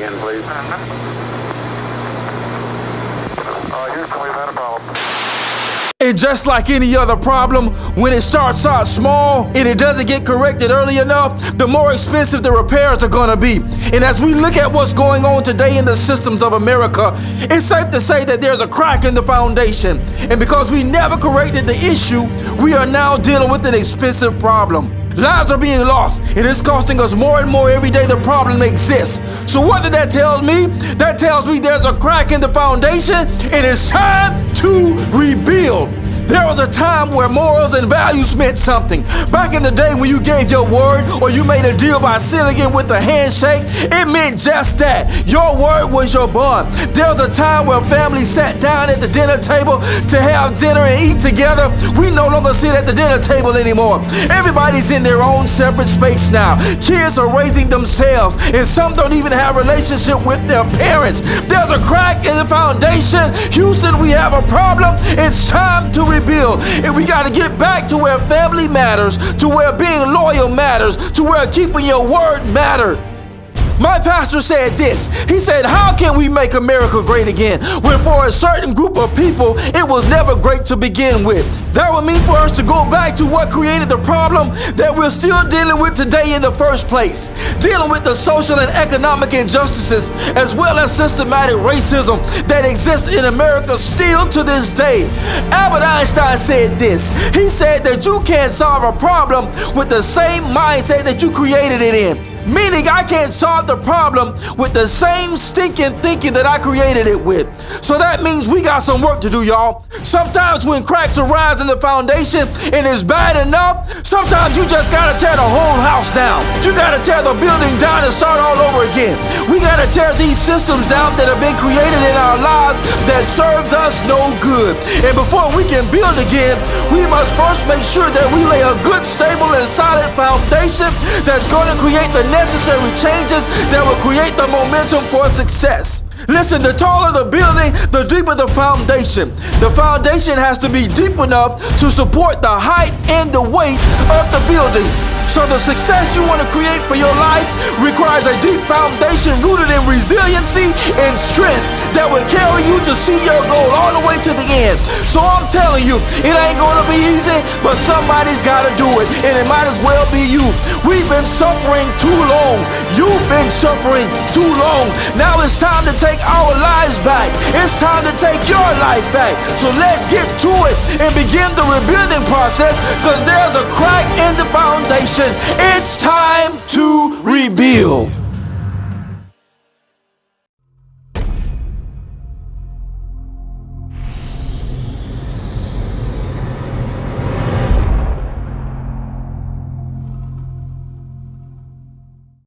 again, please. Houston, we've had a problem. And just like any other problem, when it starts out small and it doesn't get corrected early enough, the more expensive the repairs are gonna be. And as we look at what's going on today in the systems of America, it's safe to say that there's a crack in the foundation. And because we never corrected the issue, we are now dealing with an expensive problem. Lives are being lost, and it's costing us more and more every day the problem exists. So what did that tell me? That tells me there's a crack in the foundation, and it's time to rebuild. There was a time where morals and values meant something. Back in the day when you gave your word or you made a deal by sealing it with a handshake, it meant just that. Your word was your bond. There was a time where families sat down at the dinner table to have dinner and eat together. We no longer sit at the dinner table anymore. Everybody's in their own separate space now. Kids are raising themselves, and some don't even have a relationship with their parents. There's a crack in the foundation. Houston, we have a problem. It's time to rebuild, and we got to get back to where family matters, to where being loyal matters, to where keeping your word mattered. My pastor said this. He said, how can we make America great again when for a certain group of people it was never great to begin with? That would mean for us to go back to what created the problem that we're still dealing with today in the first place. Dealing with the social and economic injustices as well as systematic racism that exists in America still to this day. Albert Einstein said this. He said that you can't solve a problem with the same mindset that you created it in. Meaning I can't solve the problem with the same stinking thinking that I created it with. So that means we got some work to do, y'all. Sometimes when cracks arise in the foundation and it's bad enough, sometimes you just gotta tear the whole house down. You gotta tear the building down and start all over again. We gotta tear these systems down that have been created in our lives that serves us no good. And before we can build again, we must first make sure that we lay a good, stable, and solid foundation that's gonna create the necessary changes that will create the momentum for success. Listen, the taller the building, the deeper the foundation. The foundation has to be deep enough to support the height and the weight of the building. So the success you want to create for your life requires a deep foundation rooted in resiliency and strength that will carry you to see your goal all the way to the end. So I'm telling you, it ain't gonna be easy, but somebody's gotta do it, and it might as well be you. We've been suffering too long. You've been suffering too long. Now it's time to take our lives back. It's time to take your life back. So let's get to it and begin the rebuilding process, because there's a crack in the foundation. It's time to rebuild.